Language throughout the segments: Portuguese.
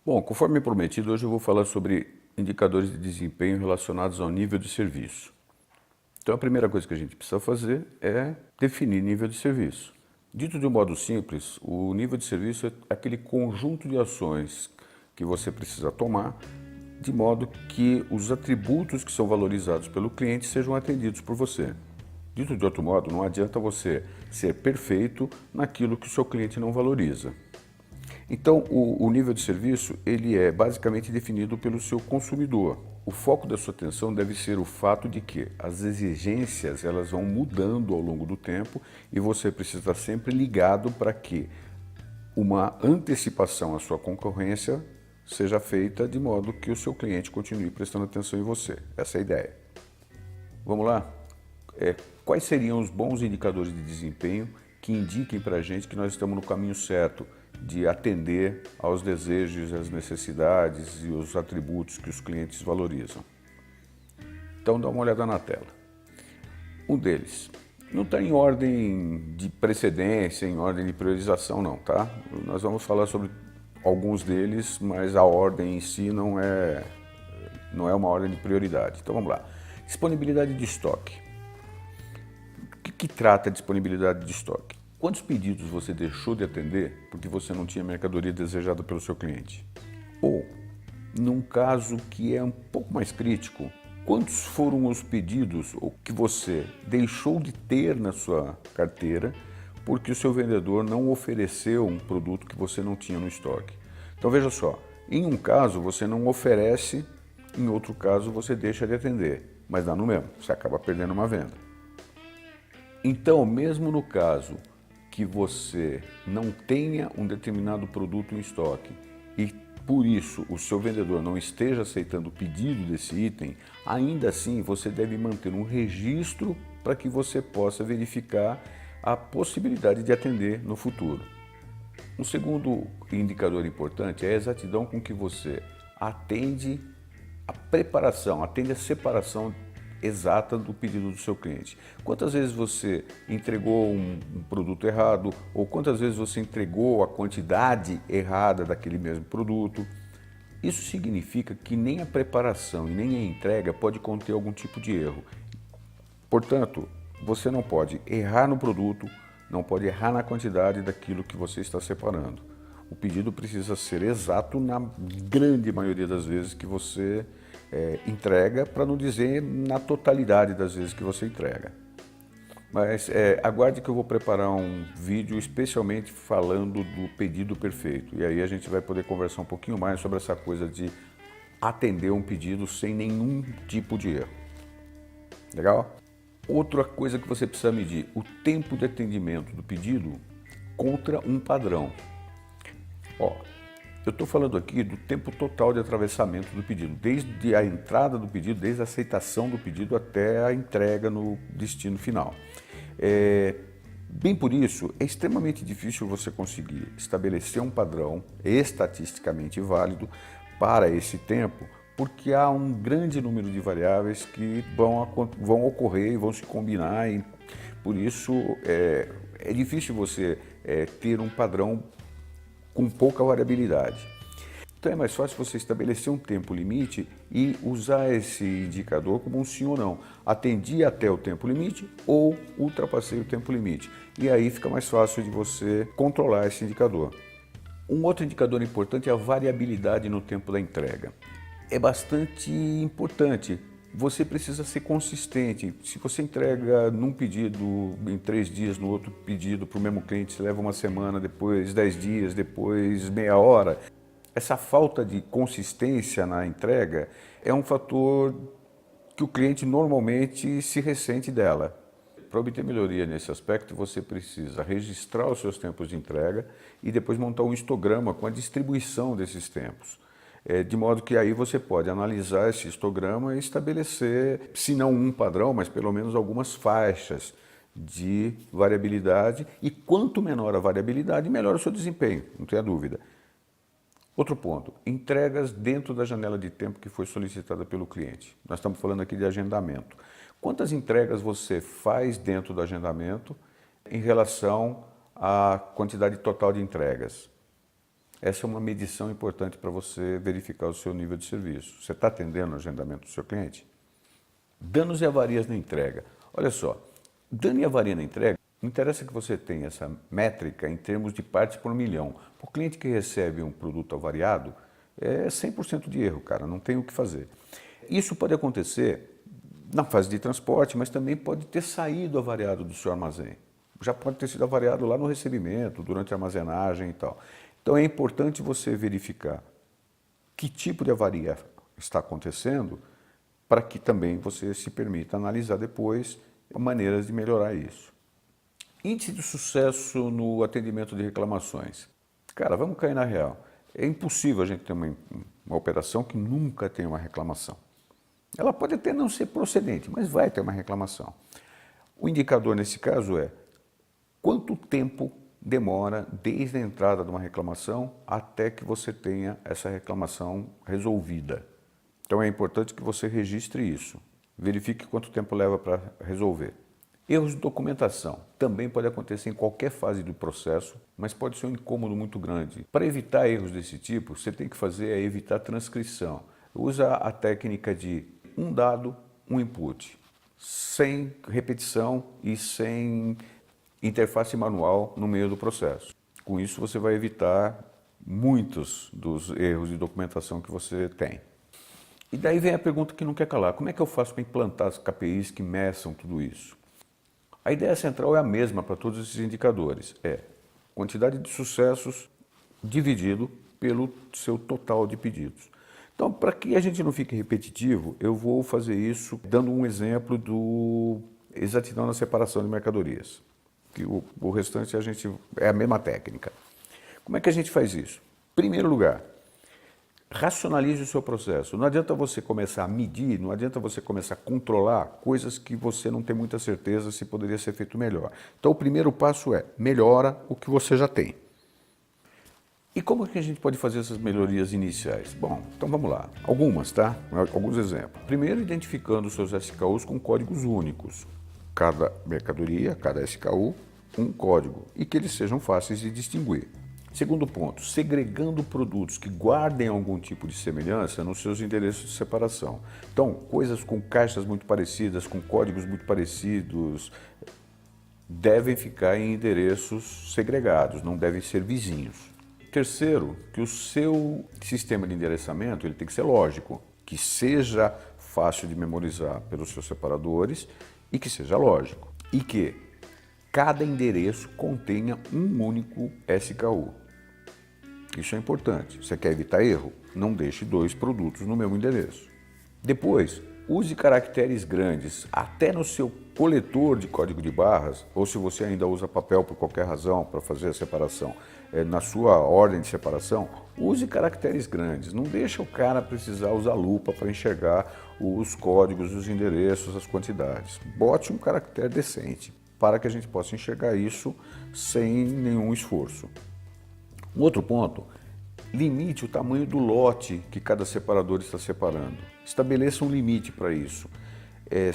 Bom, conforme prometido, hoje eu vou falar sobre indicadores de desempenho relacionados ao nível de serviço. Então, a primeira coisa que a gente precisa fazer é definir nível de serviço. Dito de um modo simples, o nível de serviço é aquele conjunto de ações que você precisa tomar de modo que os atributos que são valorizados pelo cliente sejam atendidos por você. Dito de outro modo, não adianta você ser perfeito naquilo que o seu cliente não valoriza. Então, o nível de serviço ele é basicamente definido pelo seu consumidor. O foco da sua atenção deve ser o fato de que as exigências elas vão mudando ao longo do tempo e você precisa estar sempre ligado para que uma antecipação à sua concorrência seja feita de modo que o seu cliente continue prestando atenção em você. Essa é a ideia. Vamos lá? Quais seriam os bons indicadores de desempenho que indiquem para a gente que nós estamos no caminho certo de atender aos desejos, às necessidades e os atributos que os clientes valorizam? Então dá uma olhada na tela. Um deles não está em ordem de precedência, em ordem de priorização não, tá? Nós vamos falar sobre alguns deles, mas a ordem em si não é uma ordem de prioridade. Então vamos lá. Disponibilidade de estoque. O que trata a disponibilidade de estoque? Quantos pedidos você deixou de atender porque você não tinha mercadoria desejada pelo seu cliente? Ou, num caso que é um pouco mais crítico, quantos foram os pedidos que você deixou de ter na sua carteira porque o seu vendedor não ofereceu um produto que você não tinha no estoque? Então veja só, em um caso você não oferece, em outro caso você deixa de atender, mas dá no mesmo, você acaba perdendo uma venda. Então, mesmo no caso que você não tenha um determinado produto em estoque e por isso o seu vendedor não esteja aceitando o pedido desse item, ainda assim você deve manter um registro para que você possa verificar a possibilidade de atender no futuro. Um segundo indicador importante é a exatidão com que você atende a preparação, atende a separação exata do pedido do seu cliente. Quantas vezes você entregou um produto errado ou quantas vezes você entregou a quantidade errada daquele mesmo produto. Isso significa que nem a preparação e nem a entrega pode conter algum tipo de erro. Portanto, você não pode errar no produto, não pode errar na quantidade daquilo que você está separando. O pedido precisa ser exato na grande maioria das vezes que você entrega, para não dizer na totalidade das vezes que você entrega. Mas aguarde que eu vou preparar um vídeo especialmente falando do pedido perfeito. E aí a gente vai poder conversar um pouquinho mais sobre essa coisa de atender um pedido sem nenhum tipo de erro. Legal? Outra coisa que você precisa medir, o tempo de atendimento do pedido contra um padrão. Eu estou falando aqui do tempo total de atravessamento do pedido, desde a entrada do pedido, desde a aceitação do pedido até a entrega no destino final. Bem por isso, é extremamente difícil você conseguir estabelecer um padrão estatisticamente válido para esse tempo, porque há um grande número de variáveis que vão ocorrer e vão se combinar, e por isso é difícil você ter um padrão com pouca variabilidade. Então é mais fácil você estabelecer um tempo limite e usar esse indicador como um sim ou não. Atendi até o tempo limite ou ultrapassei o tempo limite. E aí fica mais fácil de você controlar esse indicador. Um outro indicador importante é a variabilidade no tempo da entrega. É bastante importante. Você precisa ser consistente. Se você entrega num pedido em 3 dias, no outro pedido para o mesmo cliente, você leva uma semana, depois 10 dias, depois meia hora. Essa falta de consistência na entrega é um fator que o cliente normalmente se ressente dela. Para obter melhoria nesse aspecto, você precisa registrar os seus tempos de entrega e depois montar um histograma com a distribuição desses tempos. De modo que aí você pode analisar esse histograma e estabelecer, se não um padrão, mas pelo menos algumas faixas de variabilidade. E quanto menor a variabilidade, melhor o seu desempenho, não tenha dúvida. Outro ponto, entregas dentro da janela de tempo que foi solicitada pelo cliente. Nós estamos falando aqui de agendamento. Quantas entregas você faz dentro do agendamento em relação à quantidade total de entregas? Essa é uma medição importante para você verificar o seu nível de serviço. Você está atendendo o agendamento do seu cliente? Danos e avarias na entrega. Olha só, dano e avaria na entrega, não interessa que você tenha essa métrica em termos de partes por milhão. O cliente que recebe um produto avariado é 100% de erro, cara, não tem o que fazer. Isso pode acontecer na fase de transporte, mas também pode ter saído avariado do seu armazém. Já pode ter sido avariado lá no recebimento, durante a armazenagem e tal. Então é importante você verificar que tipo de avaria está acontecendo para que também você se permita analisar depois maneiras de melhorar isso. Índice de sucesso no atendimento de reclamações. Cara, vamos cair na real. É impossível a gente ter uma operação que nunca tenha uma reclamação. Ela pode até não ser procedente, mas vai ter uma reclamação. O indicador nesse caso é quanto tempo demora desde a entrada de uma reclamação até que você tenha essa reclamação resolvida. Então é importante que você registre isso. Verifique quanto tempo leva para resolver. Erros de documentação. Também pode acontecer em qualquer fase do processo, mas pode ser um incômodo muito grande. Para evitar erros desse tipo, você tem que fazer é evitar transcrição. Usa a técnica de um dado, um input, sem repetição e sem interface manual no meio do processo. Com isso você vai evitar muitos dos erros de documentação que você tem. E daí vem a pergunta que não quer calar. Como é que eu faço para implantar as KPIs que meçam tudo isso? A ideia central é a mesma para todos esses indicadores. É quantidade de sucessos dividido pelo seu total de pedidos. Então, para que a gente não fique repetitivo, eu vou fazer isso dando um exemplo do exatidão na separação de mercadorias. Que o restante é a mesma técnica. Como é que a gente faz isso? Em primeiro lugar, racionalize o seu processo. Não adianta você começar a medir, não adianta você começar a controlar coisas que você não tem muita certeza se poderia ser feito melhor. Então, o primeiro passo é melhora o que você já tem. E como é que a gente pode fazer essas melhorias iniciais? Bom, então vamos lá. Algumas, tá? Alguns exemplos. Primeiro, identificando os seus SKUs com códigos únicos. Cada mercadoria, cada SKU, um código. E que eles sejam fáceis de distinguir. Segundo ponto, segregando produtos que guardem algum tipo de semelhança nos seus endereços de separação. Então, coisas com caixas muito parecidas, com códigos muito parecidos, devem ficar em endereços segregados, não devem ser vizinhos. Terceiro, que o seu sistema de endereçamento ele tem que ser lógico, que seja fácil de memorizar pelos seus separadores e que seja lógico. E que cada endereço contenha um único SKU. Isso é importante. Você quer evitar erro? Não deixe dois produtos no mesmo endereço. Depois, use caracteres grandes, até no seu coletor de código de barras, ou se você ainda usa papel por qualquer razão para fazer a separação, na sua ordem de separação, use caracteres grandes. Não deixa o cara precisar usar lupa para enxergar os códigos, os endereços, as quantidades. Bote um caractere decente para que a gente possa enxergar isso sem nenhum esforço. Um outro ponto, limite o tamanho do lote que cada separador está separando. Estabeleça um limite para isso,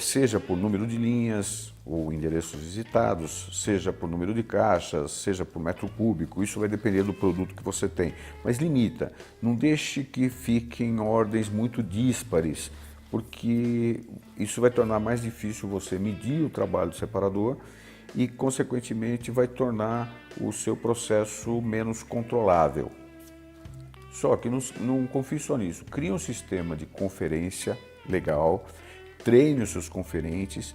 seja por número de linhas ou endereços visitados, seja por número de caixas, seja por metro cúbico, isso vai depender do produto que você tem. Mas limita, não deixe que fiquem ordens muito díspares, porque isso vai tornar mais difícil você medir o trabalho do separador e, consequentemente, vai tornar o seu processo menos controlável. Só que não confie só nisso. Crie um sistema de conferência legal, treine os seus conferentes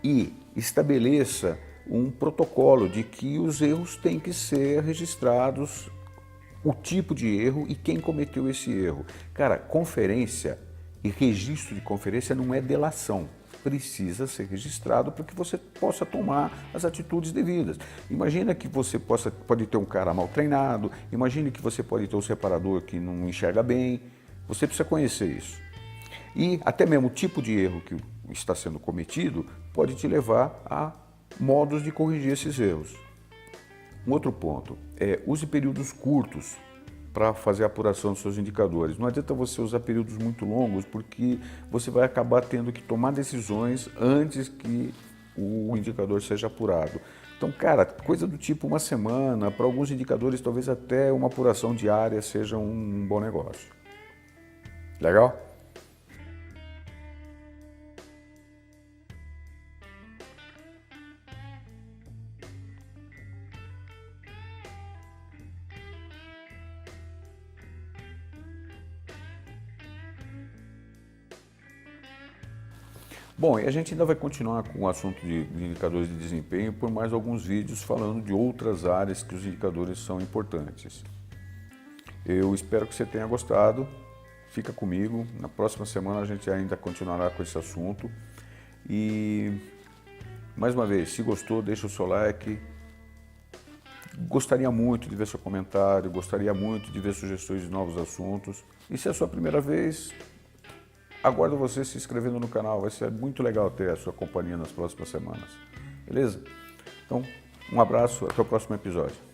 e estabeleça um protocolo de que os erros têm que ser registrados, o tipo de erro e quem cometeu esse erro. Cara, conferência e registro de conferência não é delação. Precisa ser registrado para que você possa tomar as atitudes devidas. Imagina que você pode ter um cara mal treinado, imagine que você pode ter um separador que não enxerga bem, você precisa conhecer isso. E até mesmo o tipo de erro que está sendo cometido pode te levar a modos de corrigir esses erros. Um outro ponto use períodos curtos para fazer a apuração dos seus indicadores. Não adianta você usar períodos muito longos, porque você vai acabar tendo que tomar decisões antes que o indicador seja apurado. Então, cara, coisa do tipo uma semana, para alguns indicadores talvez até uma apuração diária seja um bom negócio. Legal? Bom, e a gente ainda vai continuar com o assunto de indicadores de desempenho por mais alguns vídeos falando de outras áreas que os indicadores são importantes. Eu espero que você tenha gostado. Fica comigo. Na próxima semana a gente ainda continuará com esse assunto. E, mais uma vez, se gostou, deixa o seu like. Gostaria muito de ver seu comentário, gostaria muito de ver sugestões de novos assuntos. E se é a sua primeira vez, aguardo você se inscrevendo no canal. Vai ser muito legal ter a sua companhia nas próximas semanas. Beleza? Então, um abraço, até o próximo episódio.